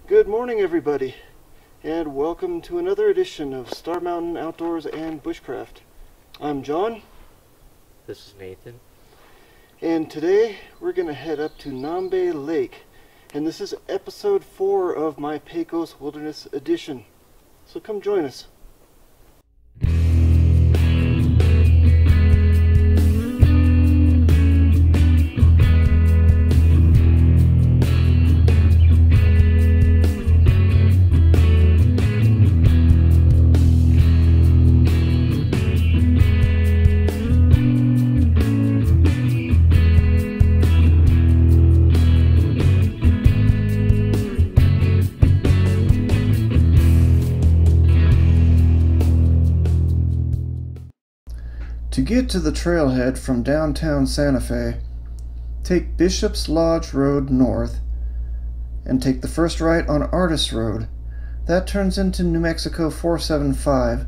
Good morning, everybody, and welcome to another edition of Star Mountain Outdoors and Bushcraft. I'm John. This is Nathan. And today we're going to head up to Nambe Lake, and this is episode 4 of my Pecos Wilderness edition. So come join us. To get to the trailhead from downtown Santa Fe, take Bishop's Lodge Road north and take the first right on Artist Road. That turns into New Mexico 475,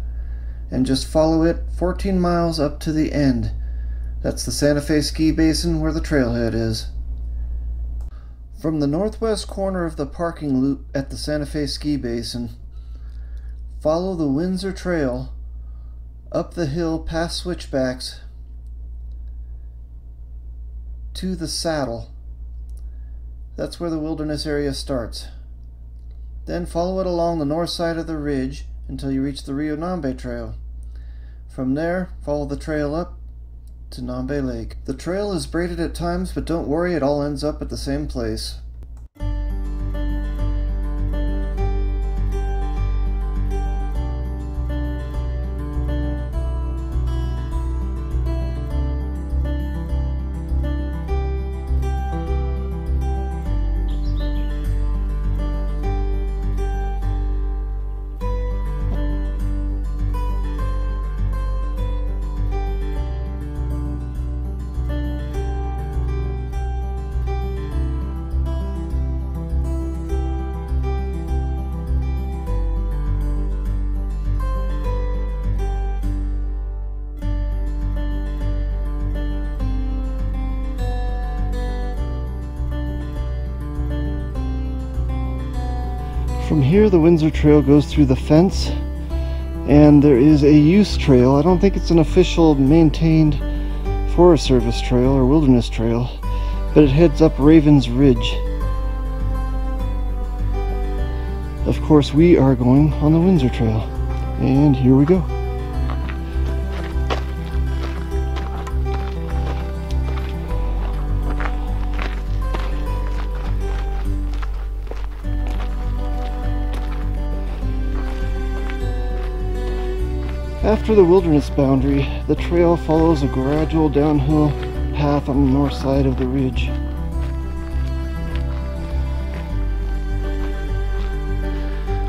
and just follow it 14 miles up to the end. That's the Santa Fe ski basin where the trailhead is. From the northwest corner of the parking loop at the Santa Fe ski basin, follow the Windsor Trail up the hill past switchbacks to the saddle. That's where the wilderness area starts. Then follow it along the north side of the ridge until you reach the Rio Nambe Trail. From there, follow the trail up to Nambe Lake. The trail is braided at times, but don't worry, it all ends up at the same place. From here, the Windsor Trail goes through the fence, and there is a use trail. I don't think it's an official maintained Forest Service trail or wilderness trail, but it heads up Raven's Ridge. Of course, we are going on the Windsor Trail, and here we go. After the wilderness boundary, the trail follows a gradual downhill path on the north side of the ridge.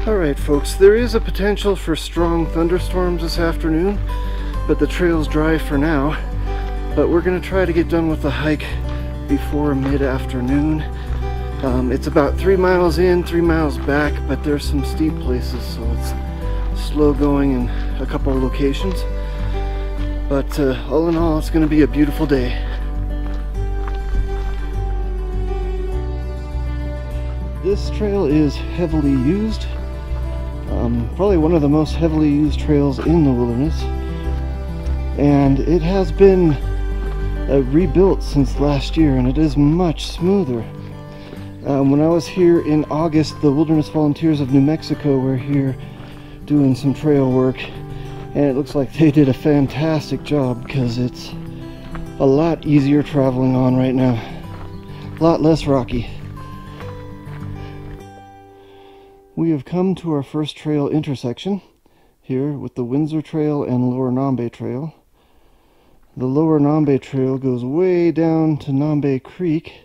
Alright folks, there is a potential for strong thunderstorms this afternoon, but the trail's dry for now. But we're going to try to get done with the hike before mid-afternoon. It's about 3 miles in, 3 miles back, but there's some steep places, so it's slow going in a couple of locations, but all in all, it's going to be a beautiful day. This trail is heavily used, probably one of the most heavily used trails in the wilderness, and it has been rebuilt since last year, and it is much smoother. When I was here in August, the Wilderness Volunteers of New Mexico were here doing some trail work, and it looks like they did a fantastic job because it's a lot easier traveling on right now, a lot less rocky. We have come to our first trail intersection here with the Windsor Trail and Lower Nambe Trail. The Lower Nambe Trail goes way down to Nambe Creek,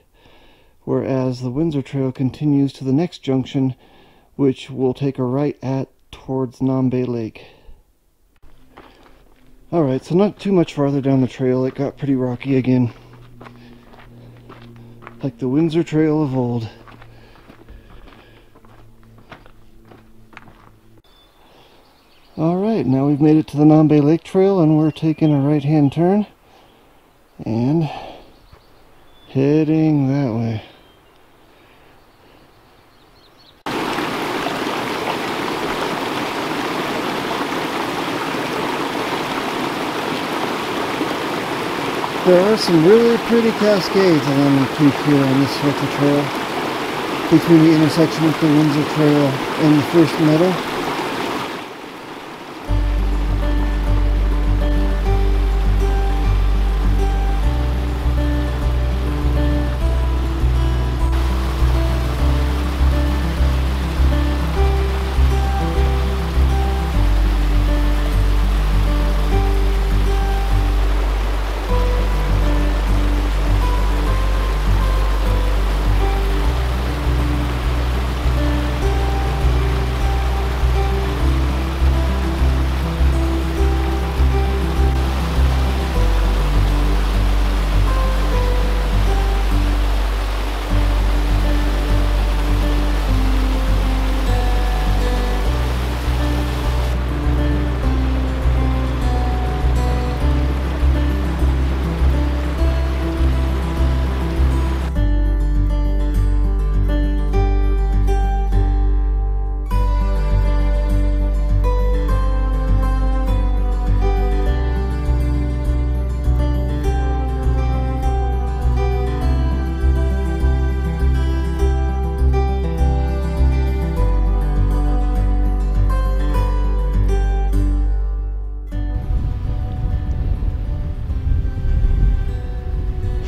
whereas the Windsor Trail continues to the next junction, which we'll take a right at towards Nambe Lake. Alright, so not too much farther down the trail, it got pretty rocky again, like the Windsor Trail of old. Alright, now we've made it to the Nambe Lake Trail, and we're taking a right hand turn and heading that way. There are some really pretty cascades along the creek here on this stretch of trail, between the intersection with the Windsor Trail and the first meadow.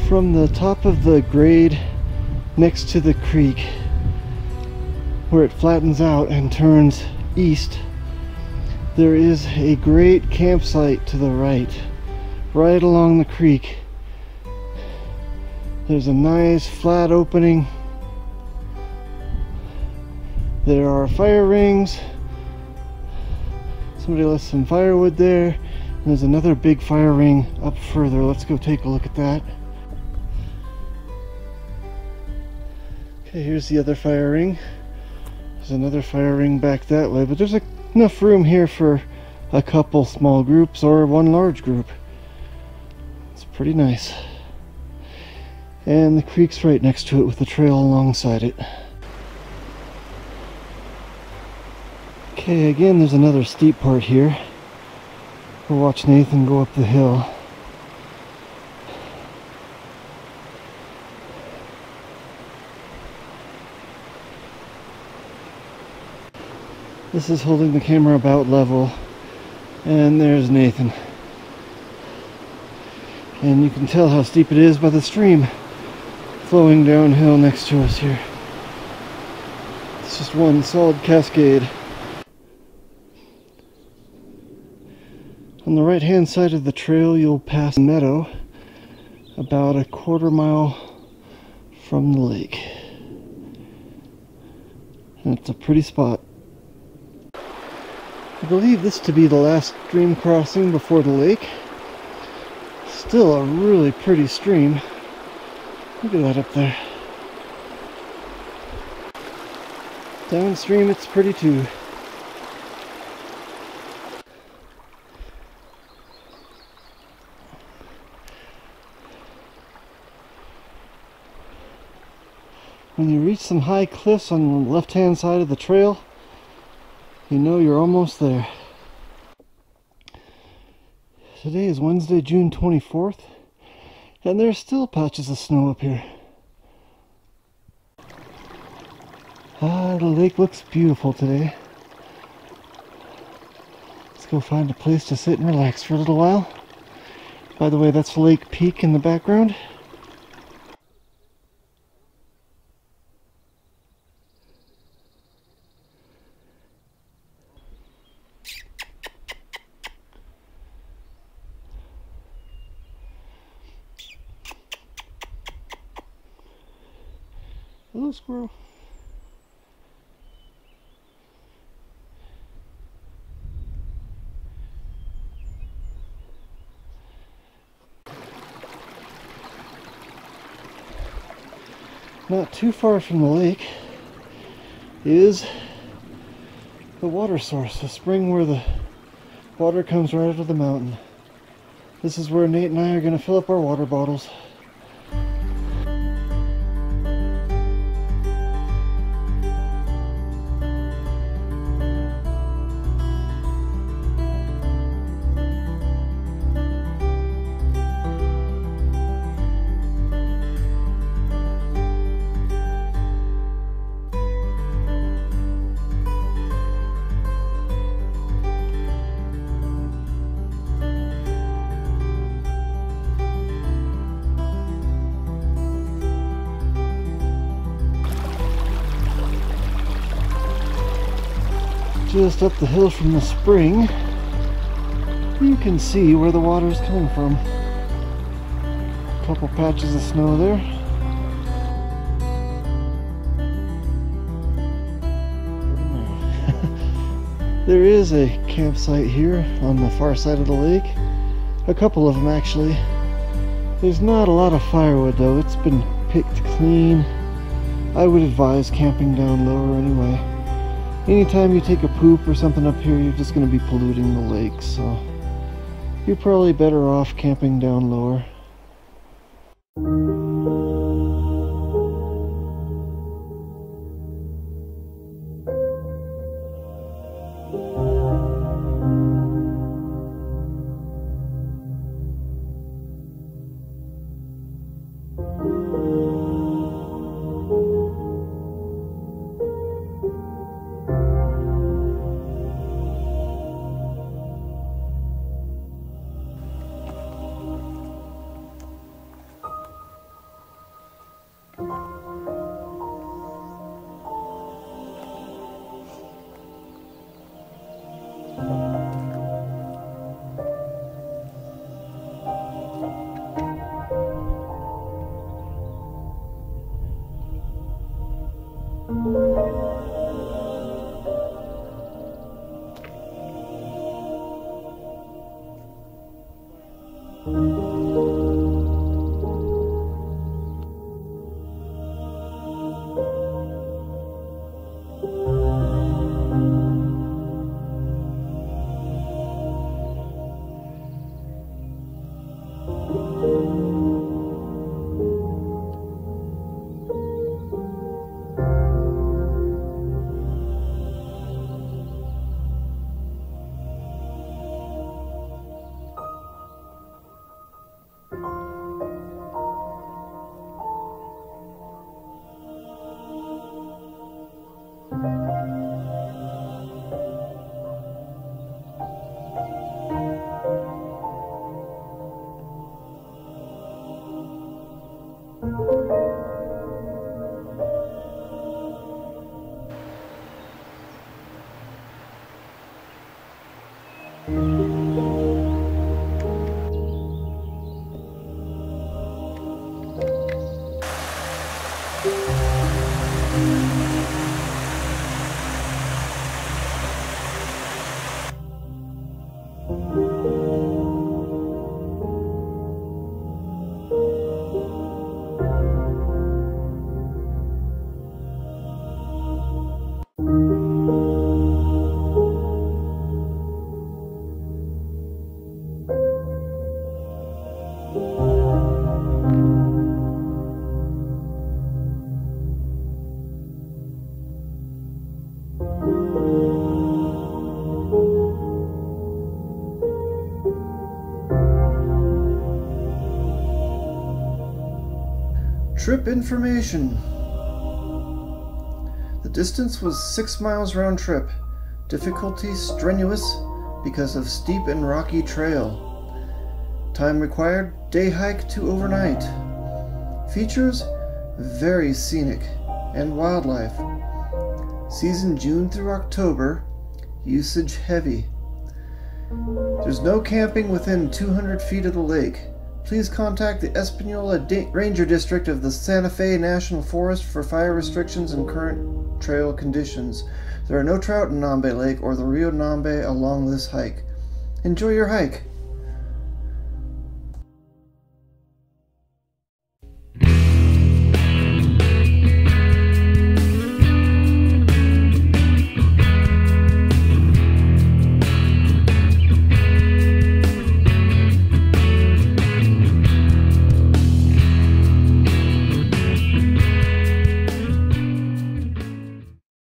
From the top of the grade next to the creek, where it flattens out and turns east, there is a great campsite to the right along the creek. There's a nice flat opening. There are fire rings. Somebody left some firewood there. And there's another big fire ring up further. Let's go take a look at that. Okay, here's the other fire ring. There's another fire ring back that way, but there's enough room here for a couple small groups or one large group. It's pretty nice. And the creek's right next to it with the trail alongside it. Okay, again, there's another steep part here. We'll watch Nathan go up the hill. This is holding the camera about level, and there's Nathan. And you can tell how steep it is by the stream flowing downhill next to us here. It's just one solid cascade. On the right hand side of the trail you'll pass a meadow about a quarter mile from the lake. And it's a pretty spot. I believe this to be the last stream crossing before the lake. Still a really pretty stream. Look at that up there. Downstream it's pretty too. When you reach some high cliffs on the left hand side of the trail, you know you're almost there. Today is Wednesday, June 24th, and there's still patches of snow up here. The lake looks beautiful today. Let's go find a place to sit and relax for a little while. By the way, that's Lake Peak in the background. Hello, squirrel. Not too far from the lake is the water source, a spring where the water comes right out of the mountain. This is where Nate and I are going to fill up our water bottles. Just up the hill from the spring, you can see where the water is coming from. A couple patches of snow there. There is a campsite here on the far side of the lake. A couple of them actually. There's not a lot of firewood though. It's been picked clean. I would advise camping down lower anyway. Anytime you take a poop or something up here, you're just going to be polluting the lake, so you're probably better off camping down lower. Trip information. The distance was 6 miles round trip. Difficulty strenuous because of steep and rocky trail. Time required, day hike to overnight. Features, very scenic and wildlife. Season June through October. Usage heavy. There's no camping within 200 feet of the lake. Please contact the Espanola Ranger District of the Santa Fe National Forest for fire restrictions and current trail conditions. There are no trout in Nambe Lake or the Rio Nambe along this hike. Enjoy your hike.